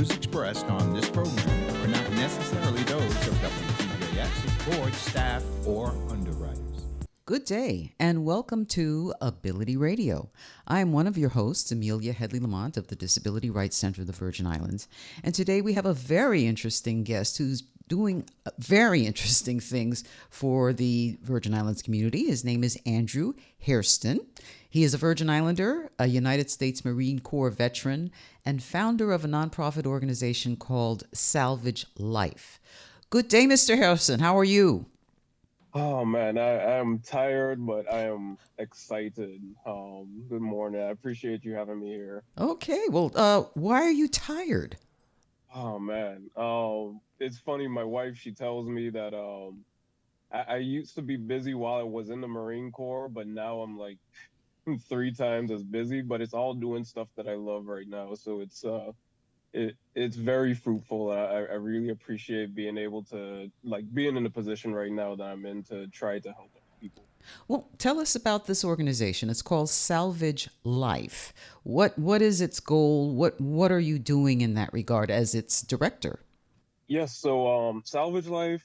views expressed on this program are not necessarily those of WTJX, its board, staff, or underwriters. Good day, and welcome to Ability Radio. I am one of your hosts, Amelia Headly Lamont of the Disability Rights Center of the Virgin Islands. And today we have a very interesting guest who's doing very interesting things for the Virgin Islands community. His name is Andrew Hairston. He is a Virgin Islander, a United States Marine Corps veteran, and founder of a nonprofit organization called Salvage Life. Good day, Mr. Hairston. How are you? Oh man, I am tired, but I am excited. Good morning. I appreciate you having me here. Okay, well, why are you tired? Oh man, it's funny. My wife, she tells me that I used to be busy while I was in the Marine Corps, but now I'm like three times as busy. But it's all doing stuff that I love right now, so it's very fruitful. I really appreciate being able to being in the position right now that I'm in to try to help people. Well, tell us about this organization. It's called Salvage Life. What is its goal? What are you doing in that regard as its director? Yes, so Salvage Life,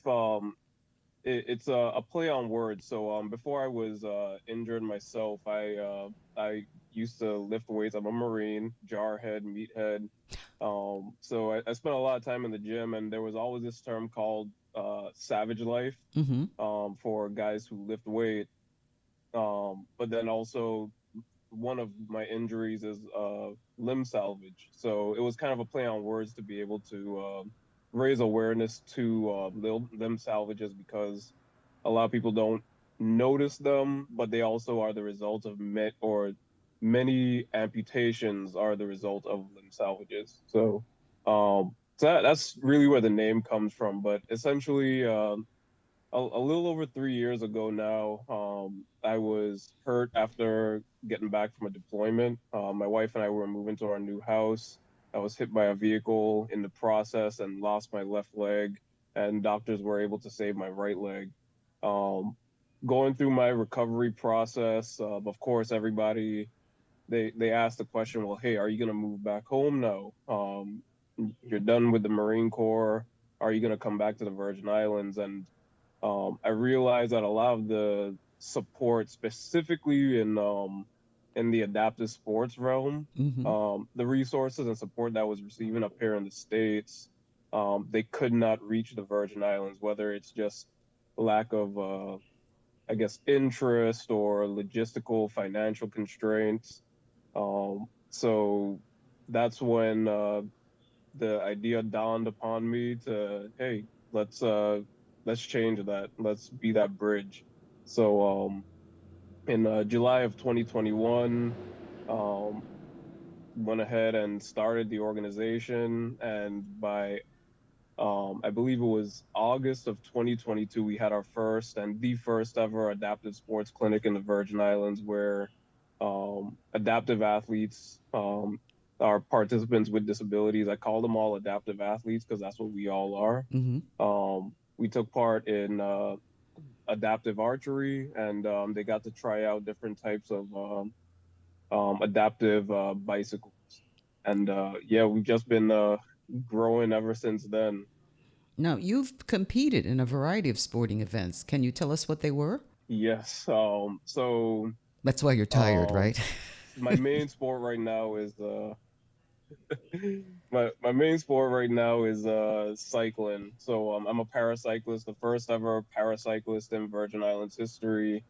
it's a play on words. So before I was injured myself, I used to lift weights. I'm a Marine, jarhead, meathead. So I spent a lot of time in the gym, and there was always this term called Savage Life Mm-hmm. for guys who lift weight. But then also one of my injuries is limb salvage. So it was kind of a play on words to be able to raise awareness to limb salvages because a lot of people don't notice them, but they also are the result of many amputations are the result of limb salvages. So that's really where the name comes from. But essentially, a little over 3 years ago now, I was hurt after getting back from a deployment. My wife and I were moving to our new house. I was hit by a vehicle in the process and lost my left leg, and doctors were able to save my right leg. Um, Going through my recovery process, of course, everybody they asked the question, well, hey, are you gonna move back home now? You're done with the Marine Corps. Are you gonna come back to the Virgin Islands? And I realized that a lot of the support, specifically in the adaptive sports realm, Mm-hmm. the resources and support that was receiving up here in the States, they could not reach the Virgin Islands, whether it's just lack of, I guess, interest or logistical financial constraints. So that's when the idea dawned upon me to, hey, let's uh let's change that. Let's be that bridge. So in July of 2021, um, went ahead and started the organization, and by I believe it was August of 2022, we had our first and the first ever adaptive sports clinic in the Virgin Islands where adaptive athletes are participants with disabilities. I call them all adaptive athletes because that's what we all are. Mm-hmm. We took part in adaptive archery, and they got to try out different types of adaptive bicycles. And yeah, we've just been growing ever since then. Now, you've competed in a variety of sporting events. Can you tell us what they were? Yes. So That's why you're tired, um, right? my main sport right now is my main sport right now is cycling. So I'm a para-cyclist, the first ever para-cyclist in Virgin Islands history,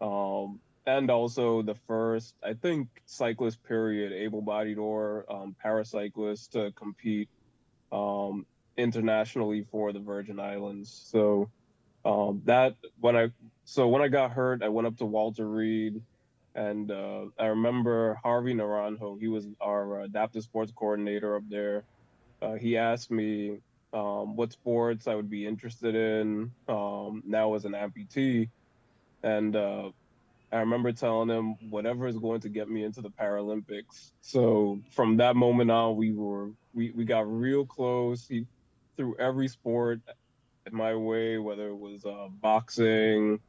and also the first, I think, cyclist period, able-bodied or para-cyclist to compete um, internationally for the Virgin Islands. That when I got hurt, I went up to Walter Reed, and I remember Harvey Naranjo. He was our adaptive sports coordinator up there. He asked me what sports I would be interested in now as an amputee, and I remember telling him whatever is going to get me into the Paralympics. So from that moment on, we got real close. He threw every sport my way, whether it was boxing,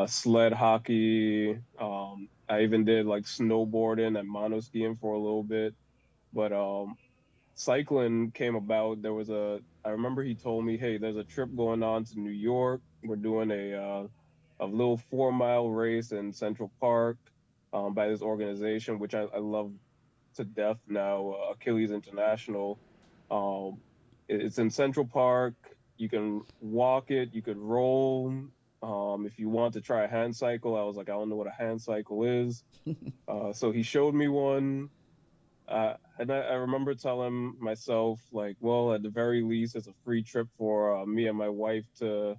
sled hockey. I even did like snowboarding and mono skiing for a little bit. But cycling came about, I remember he told me, hey, there's a trip going on to New York. We're doing a little 4 mile race in Central Park by this organization, which I love to death now, Achilles International. Um, it's in Central Park. You can walk it, you could roll. If you want to try a hand cycle, I was like, I don't know what a hand cycle is. So he showed me one. And I remember telling myself, like, well, at the very least, it's a free trip for me and my wife to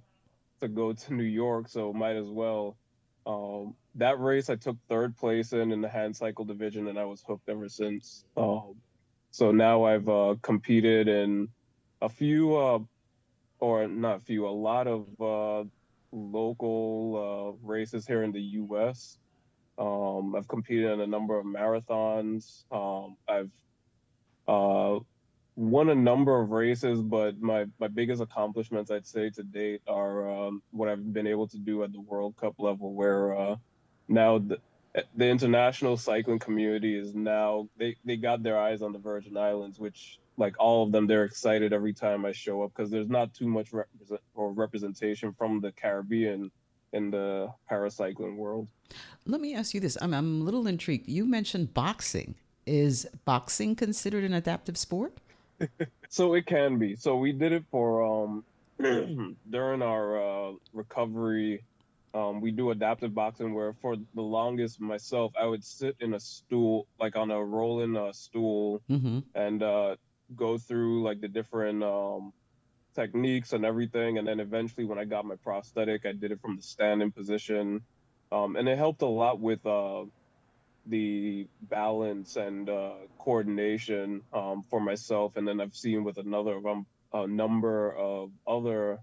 go to New York, so might as well. That race I took third place in the hand cycle division, and I was hooked ever since. So now I've competed in a few, or not few, a lot of local races here in the U.S. I've competed in a number of marathons. I've uh, won a number of races, but my biggest accomplishments I'd say to date are what I've been able to do at the World Cup level, where now the international cycling community is now they got their eyes on the Virgin Islands, which like all of them, they're excited every time I show up because there's not too much representation from the Caribbean in the paracycling world. Let me ask you this. I'm a little intrigued. You mentioned boxing. Is boxing considered an adaptive sport? So it can be. So we did it for during our recovery. We do adaptive boxing where for the longest myself, I would sit in a stool, like on a rolling stool, Mm-hmm. and go through like the different techniques and everything. And then eventually, when I got my prosthetic, I did it from the standing position, and it helped a lot with the balance and coordination for myself. And then I've seen with a number of other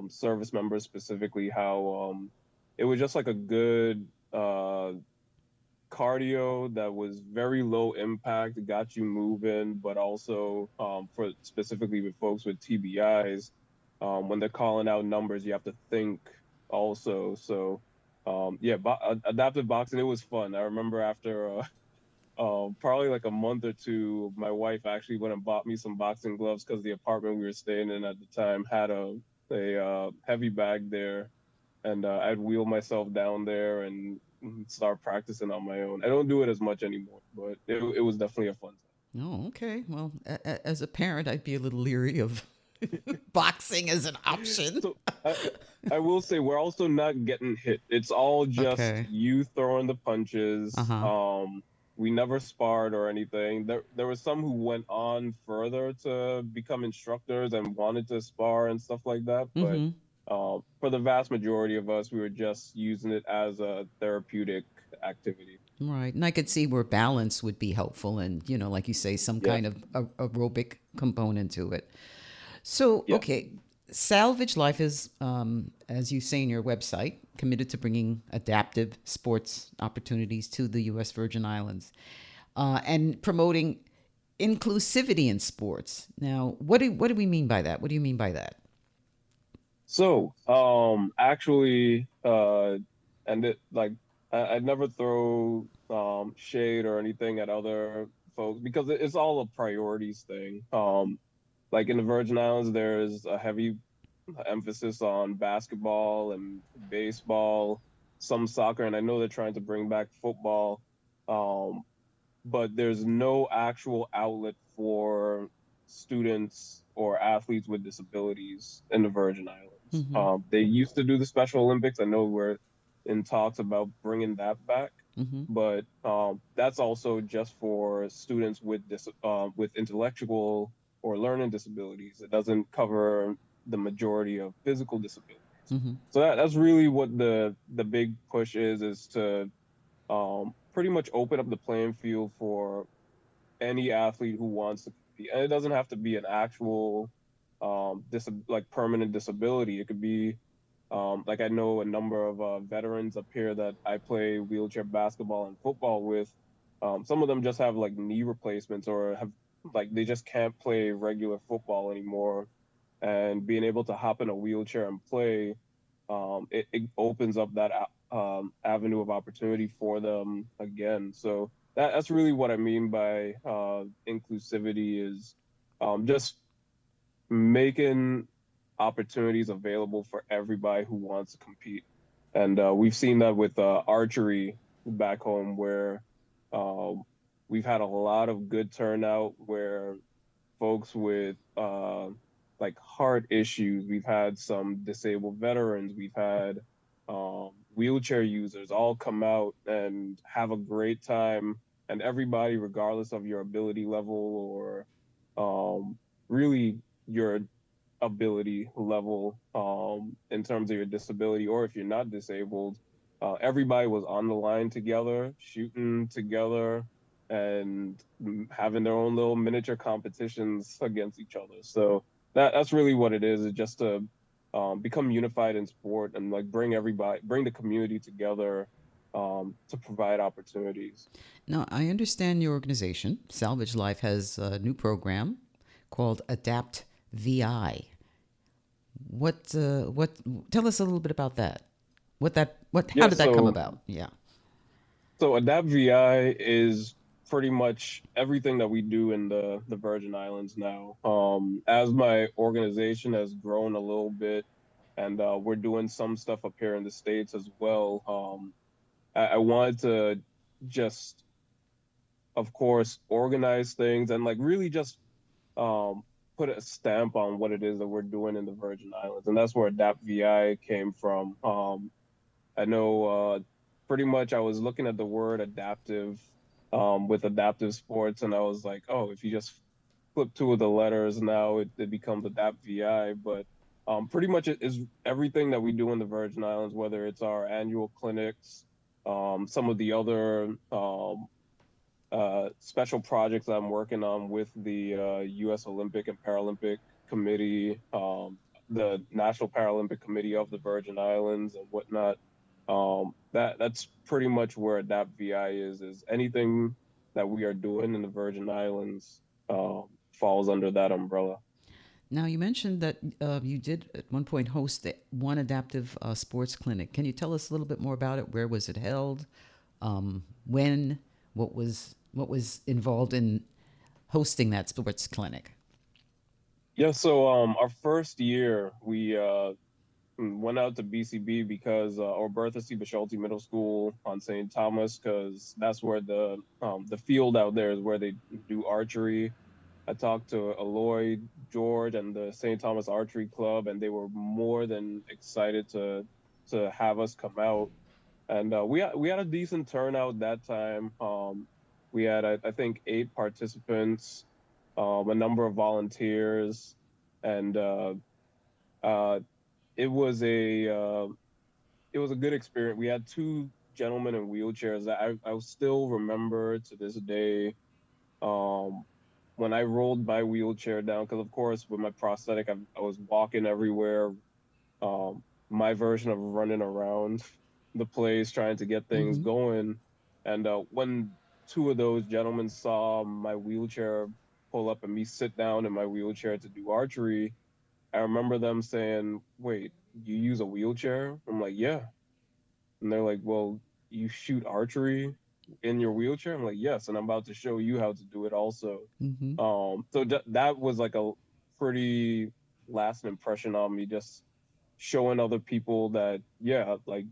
service members specifically how it was just like a good cardio that was very low impact, got you moving, but also for specifically with folks with TBIs, when they're calling out numbers, you have to think also. So yeah, adaptive boxing, it was fun. I remember after probably like a month or two, my wife actually went and bought me some boxing gloves because the apartment we were staying in at the time had a heavy bag there, and I'd wheel myself down there and start practicing on my own. I don't do it as much anymore, but it was definitely a fun Oh, okay. Well, as a parent, I'd be a little leery of boxing as an time. option. So I will say we're also not getting hit. It's all just Okay. you throwing the Uh punches. huh. We never sparred or anything. There was some who went on further to become instructors and wanted to spar and stuff like that, but Mm-hmm. for the vast majority of us, we were just using it as a therapeutic activity. Right. And I could see where balance would be helpful and, like you say, some Yeah, kind of aerobic component to it. So, yeah. okay, Salvage Life is, as you say in your website, committed to bringing adaptive sports opportunities to the U.S. Virgin Islands and promoting inclusivity in sports. Now, what do we mean by that? What do you mean by that? So, actually, and it like I'd never throw shade or anything at other folks because it's all a priorities thing. Like in the Virgin Islands, there's a heavy emphasis on basketball and baseball, some soccer, and I know they're trying to bring back football. Um, but there's no actual outlet for students or athletes with disabilities in the Virgin Islands. Mm-hmm. They used to do the Special Olympics. I know we're in talks about bringing that back, Mm-hmm. but that's also just for students with intellectual or learning disabilities. It doesn't cover the majority of physical disabilities. Mm-hmm. So that's really what the big push is to pretty much open up the playing field for any athlete who wants to compete. And it doesn't have to be an actual like permanent disability. It could be like I know a number of veterans up here that I play wheelchair basketball and football with. Some of them just have like knee replacements or have like they just can't play regular football anymore. And being able to hop in a wheelchair and play, it opens up that avenue of opportunity for them again. So that's really what I mean by inclusivity is just making opportunities available for everybody who wants to compete. And we've seen that with archery back home, where um, we've had a lot of good turnout where folks with like heart issues, we've had some disabled veterans, we've had wheelchair users all come out and have a great time. And everybody, regardless of your ability level or really your ability level in terms of your disability, or if you're not disabled, everybody was on the line together, shooting together, and having their own little miniature competitions against each other. So that's really what it is just to become unified in sport and like bring everybody, bring the community together to provide opportunities. Now, I understand your organization, Salvage Life, has a new program called Adapt VI. What? Tell us a little bit about that. How Yeah, did that come about? Yeah. so Adapt VI is pretty much everything that we do in the Virgin Islands now. As my organization has grown a little bit, and we're doing some stuff up here in the States as well. I wanted to just, of course, organize things and like really just um, put a stamp on what it is that we're doing in the Virgin Islands, and that's where Adapt VI came from. I know pretty much I was looking at the word adaptive with adaptive sports, and I was like, oh, if you just flip two of the letters, now it becomes Adapt VI. But pretty much it is everything that we do in the Virgin Islands, whether it's our annual clinics, some of the other special projects that I'm working on with the U.S. Olympic and Paralympic Committee, the National Paralympic Committee of the Virgin Islands, and whatnot. That's pretty much where Adapt VI is anything that we are doing in the Virgin Islands falls under that umbrella. Now, you mentioned that you did at one point host one adaptive sports clinic. Can you tell us a little bit more about it? Where was it held? When? What was involved in hosting that sports clinic? Yeah, so our first year we went out to BCB because or Bertha C. Bisholti Middle School on St. Thomas, because that's where the field out there is where they do archery. I talked to Aloy, George, and the St. Thomas Archery Club, and they were more than excited to have us come out. And we had a decent turnout that time. We had I think 8 participants, a number of volunteers, and uh, it was a uh, it was a good experience. We had two gentlemen in wheelchairs that I still remember to this day. Um, when I rolled my wheelchair down, because of course with my prosthetic, I was walking everywhere. Um, my version of running around the place trying to get things Mm-hmm. going, and when two of those gentlemen saw my wheelchair pull up and me sit down in my wheelchair to do archery, I remember them saying, "Wait, you use a wheelchair?" I'm like, "Yeah." And they're like, "Well, you shoot archery in your wheelchair?" I'm like, "Yes, and I'm about to show you how to do it also." Mm-hmm. So that was like a pretty lasting impression on me, just showing other people that yeah, like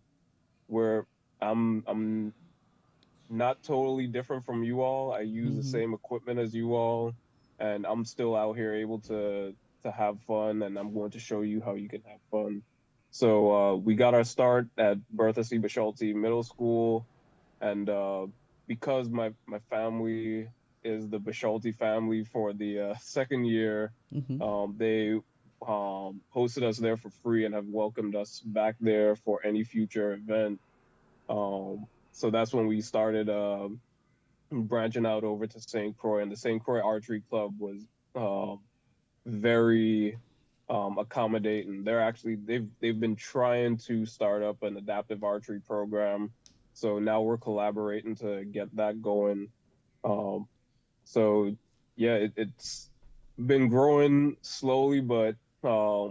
where I'm not totally different from you all. I use the Mm-hmm. same equipment as you all, and I'm still out here able to have fun, and I'm going to show you how you can have fun. So we got our start at Bertha C. Bisholti Middle School, and because my family is the Bisholti family for the second year, Mm-hmm. they hosted us there for free and have welcomed us back there for any future event. So that's when we started branching out over to St. Croix, and the St. Croix Archery Club was um, very accommodating. They've been trying to start up an adaptive archery program, so now we're collaborating to get that going. Um, so yeah, it's been growing slowly, but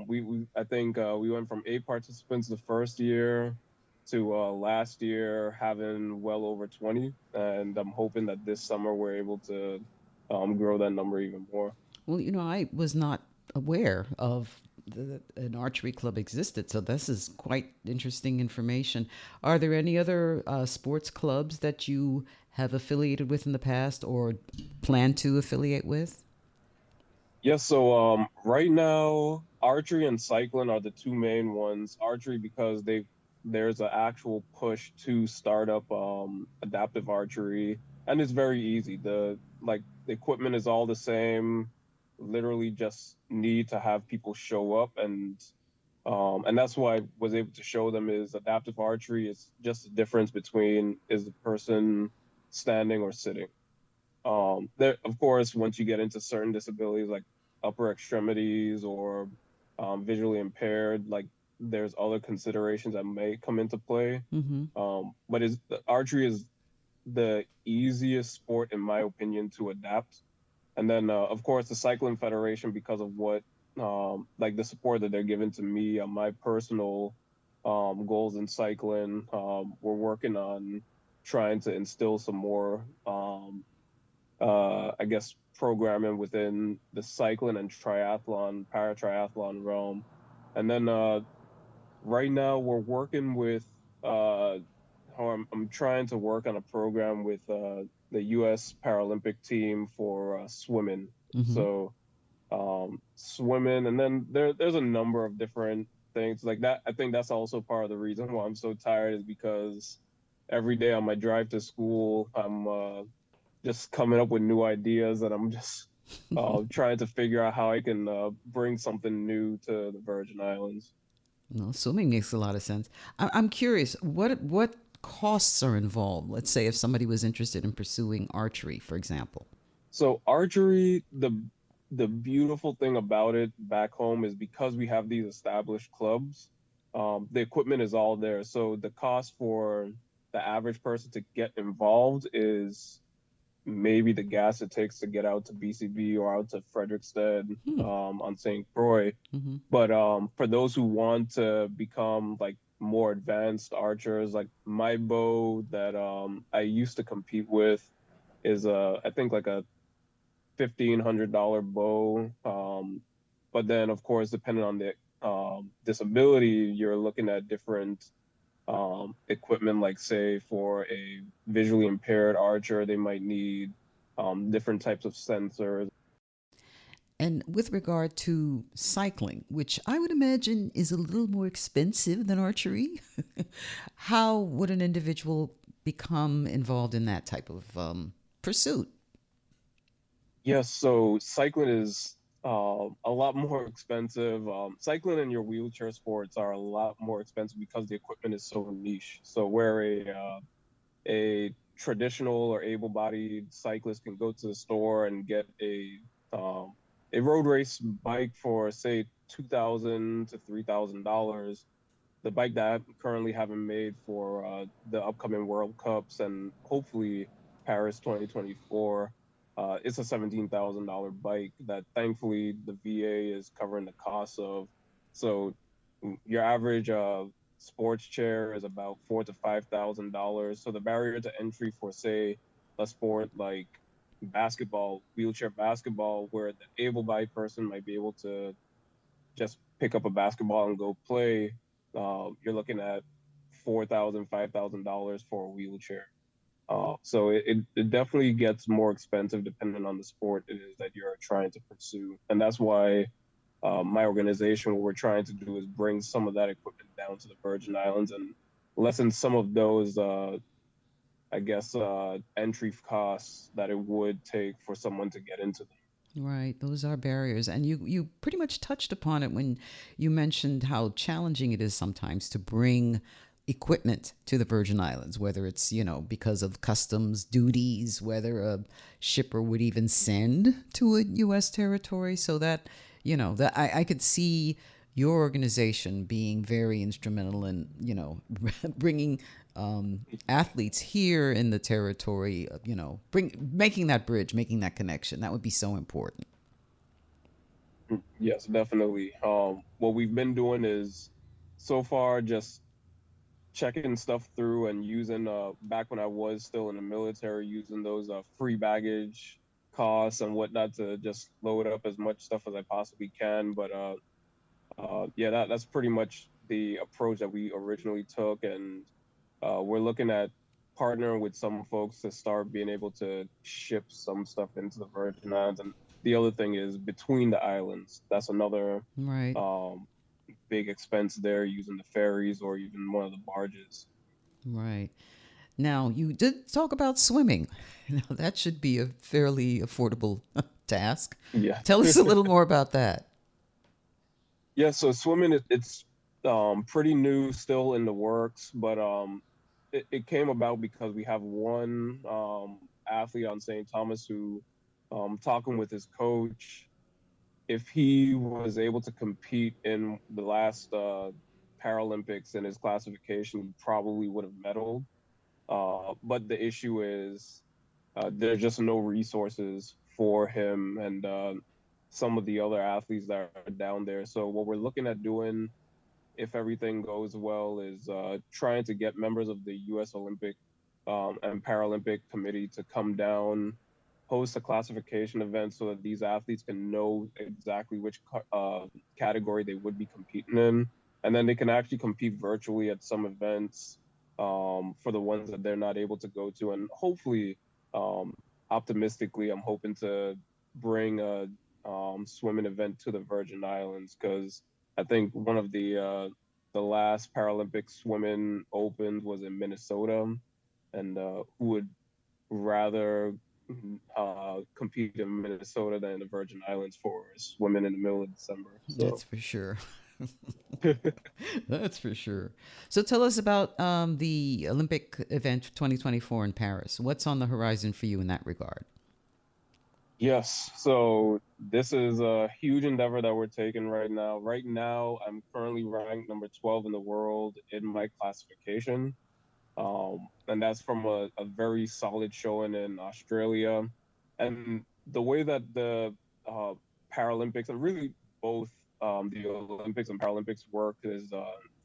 we I think we went from 8 participants the first year, to last year having well over 20, and I'm hoping that this summer we're able to grow that number even more. Well, I was not aware of an archery club existed, so this is quite interesting information. Are there any other sports clubs that you have affiliated with in the past or plan to affiliate with? Yes, so right now, archery and cycling are the two main ones. Archery because there's an actual push to start up adaptive archery, and it's very easy. The equipment is all the same. Literally, just need to have people show up, and that's why I was able to show them is adaptive archery is just the difference between is the person standing or sitting. There, of course, once you get into certain disabilities like upper extremities or visually impaired, like there's other considerations that may come into play. Mm-hmm. But is the archery is the easiest sport in my opinion to adapt. And then, of course, the Cycling Federation because of what like the support that they're giving to me on my personal goals in cycling. We're working on trying to instill some more I guess, programming within the cycling and triathlon, para triathlon realm. And then right now we're working with, how I'm trying to work on a program with the U.S. Paralympic team for swimming. Mm-hmm. So swimming, and then there's a number of different things like that. I think that's also part of the reason why I'm so tired is because every day on my drive to school, I'm just coming up with new ideas, and I'm just trying to figure out how I can bring something new to the Virgin Islands. No, swimming makes a lot of sense. I'm curious, what costs are involved? Let's say if somebody was interested in pursuing archery, for example. So archery, the beautiful thing about it back home is because we have these established clubs, the equipment is all there. So the cost for the average person to get involved is maybe the gas it takes to get out to BCB or out to Frederickstead Hmm. on St. Croix. Mm-hmm. But for those who want to become like more advanced archers, like my bow that I used to compete with is I think like a $1,500 bow. But then of course, depending on the disability, you're looking at different equipment, like say for a visually impaired archer, they might need different types of sensors. And with regard to cycling, which I would imagine is a little more expensive than archery, how would an individual become involved in that type of pursuit? Yes, so cycling is a lot more expensive. Cycling and your wheelchair sports are a lot more expensive because the equipment is so niche. So where a traditional or able-bodied cyclist can go to the store and get um, a road race bike for say $2,000 to $3,000. The bike that I'm currently having made for the upcoming World Cups and hopefully Paris 2024. It's a $17,000 bike that thankfully the VA is covering the cost of. So your average sports chair is about $4,000 to $5,000. So the barrier to entry for say a sport like basketball, wheelchair basketball, where the able-bodied person might be able to just pick up a basketball and go play, you're looking at $4,000 to $5,000 for a wheelchair. So it definitely gets more expensive depending on the sport it is that you're trying to pursue, and that's why my organization, what we're trying to do is bring some of that equipment down to the Virgin Islands and lessen some of those, I guess, entry costs that it would take for someone to get into them. Right, those are barriers. And you pretty much touched upon it when you mentioned how challenging it is sometimes to bring equipment to the Virgin Islands, whether it's, because of customs duties, whether a shipper would even send to a U.S. territory. So that, that I could see your organization being very instrumental in, bringing athletes here in the territory, making that bridge, making that connection. That would be so important. Yes, definitely. What we've been doing is so far just checking stuff through and using back when I was still in the military, using those free baggage costs and whatnot to just load up as much stuff as I possibly can. But yeah, that's pretty much the approach that we originally took, and we're looking at partnering with some folks to start being able to ship some stuff into the Virgin Islands. And the other thing is between the islands. That's another Right. um, big expense there, using the ferries or even one of the barges. Right. Now, you did talk about swimming. Now, that should be a fairly affordable task. Yeah. Tell us a little more about that. Yeah, so swimming it's pretty new, still in the works, but it came about because we have one athlete on St. Thomas who talking with his coach, if he was able to compete in the last Paralympics in his classification, he probably would have medaled. But the issue is there's just no resources for him and some of the other athletes that are down there. So what we're looking at doing, if everything goes well, is trying to get members of the U.S. Olympic and Paralympic Committee to come down, host a classification event so that these athletes can know exactly which category they would be competing in, and then they can actually compete virtually at some events for the ones that they're not able to go to, and hopefully, um, optimistically, I'm hoping to bring a swimming event to the Virgin Islands because I think one of the last Paralympic swimming opens was in Minnesota, and who would rather compete in Minnesota than the Virgin Islands for swimming in the middle of December. So That's for sure. That's for sure. So tell us about the Olympic event 2024 in Paris. What's on the horizon for you in that regard? yes, so this is a huge endeavor that we're taking right now. Right now, I'm currently ranked number 12 in the world in my classification. And that's from a very solid showing in Australia. And the way that the uh, Paralympics and really both the Olympics and Paralympics work is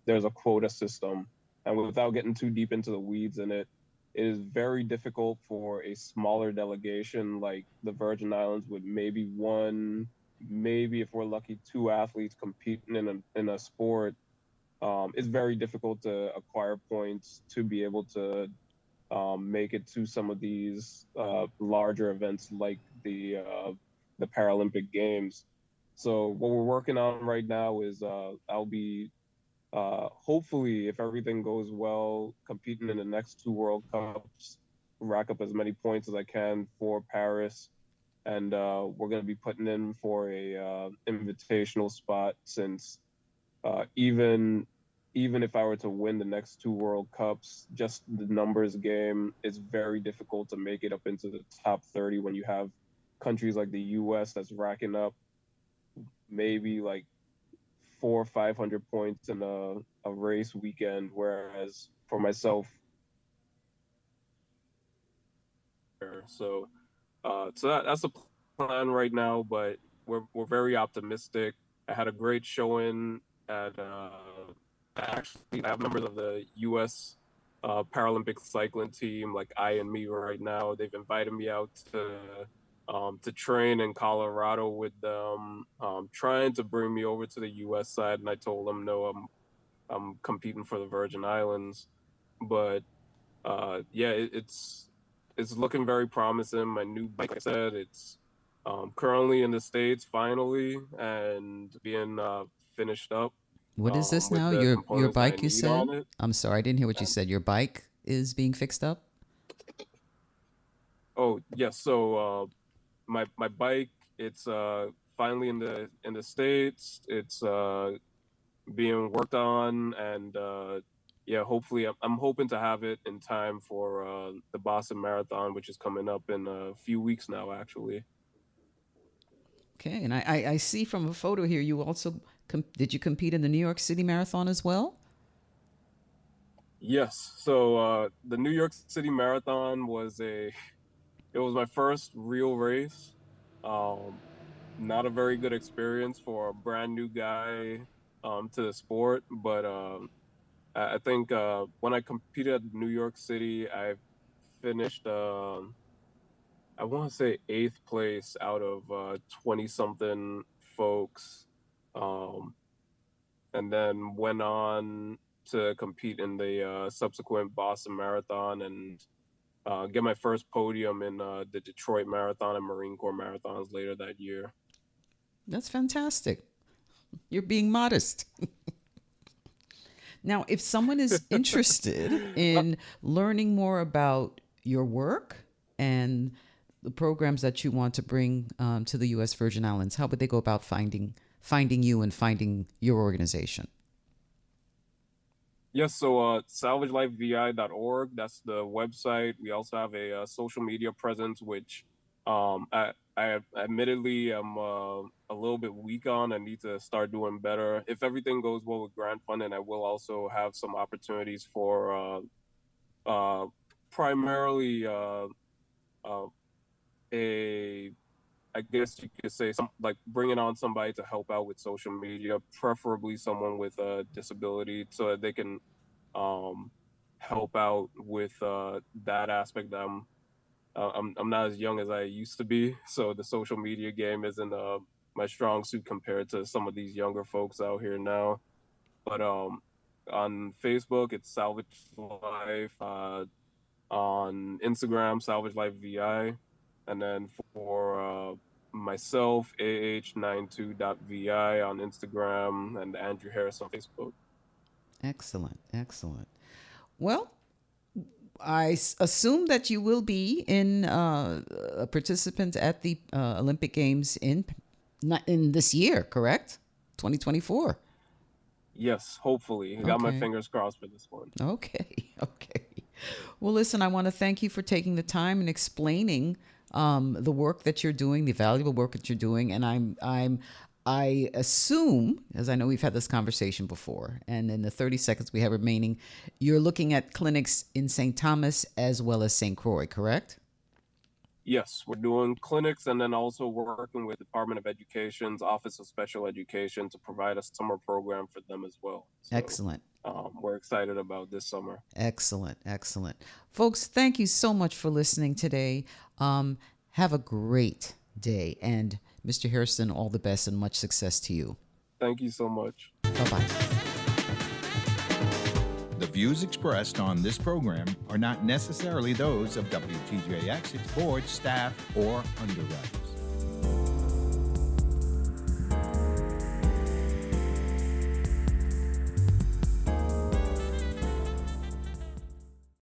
there's a quota system. And without getting too deep into the weeds in it, it is very difficult for a smaller delegation like the Virgin Islands with maybe one, maybe if we're lucky, two athletes competing in a sport. It's very difficult to acquire points to be able to make it to some of these larger events like the Paralympic Games. So what we're working on right now is I'll be hopefully, if everything goes well, competing in the next two World Cups, rack up as many points as I can for Paris, and we're going to be putting in for a invitational spot since even if I were to win the next two World Cups, just the numbers game, it's very difficult to make it up into the top 30 when you have countries like the US that's racking up maybe like 400 or 500 points in a race weekend, whereas for myself, so that's the plan right now, but we're very optimistic. I had a great showing at actually I have members of the U.S. Paralympic cycling team, like I and me right now. They've invited me out to train in Colorado with them, trying to bring me over to the U.S. side, and I told them no, I'm competing for the Virgin Islands, but yeah, it's looking very promising. My new bike, like I said, it's currently in the States finally and being finished up What is this with now? the Your components that I bike, you need said? on it. I'm sorry, I didn't hear what you said. Your bike is being fixed up? Oh yes, so my bike, it's finally in the States. It's being worked on, and yeah, hopefully I'm hoping to have it in time for the Boston Marathon, which is coming up in a few weeks now, actually. Okay, and I see from a photo here you also did you compete in the New York City Marathon as well? Yes. So the New York City Marathon was it was my first real race. Um, Not a very good experience for a brand new guy to the sport, but I think when I competed at New York City, I finished, I want to say 8th place out of 20 something folks. And then went on to compete in the subsequent Boston Marathon and get my first podium in the Detroit Marathon and Marine Corps Marathons later that year. That's fantastic. You're being modest. Now, if someone is interested in learning more about your work and the programs that you want to bring to the U.S. Virgin Islands, how would they go about finding you and finding your organization? Yes, so salvagelifevi.org, that's the website. We also have a social media presence, which I admittedly am a little bit weak on. I need to start doing better. If everything goes well with grant funding, I will also have some opportunities for primarily I guess you could say like bringing on somebody to help out with social media, preferably someone with a disability, so that they can help out with that aspect. I'm not as young as I used to be, so the social media game isn't my strong suit compared to some of these younger folks out here now. But on Facebook, it's Salvage Life. On Instagram, Salvage Life VI, and then for myself, ah92.vi on Instagram, and Andrew Harris on Facebook. Excellent. Well, I assume that you will be a participant at the Olympic Games in this year, correct? 2024. Yes, hopefully. I got my fingers crossed for this one. Okay. Well, listen, I want to thank you for taking the time and explaining the work that you're doing, the valuable work that you're doing, and I assume, as I know we've had this conversation before, and in the 30 seconds we have remaining, you're looking at clinics in St. Thomas as well as St. Croix, correct? Yes, we're doing clinics and then also working with the Department of Education's Office of Special Education to provide a summer program for them as well. So, excellent. We're excited about this summer. Excellent. Folks, thank you so much for listening today. Have a great day. And Mr. Hairston, all the best and much success to you. Thank you so much. Bye-bye. The views expressed on this program are not necessarily those of WTJX, its board, staff, or underwriters.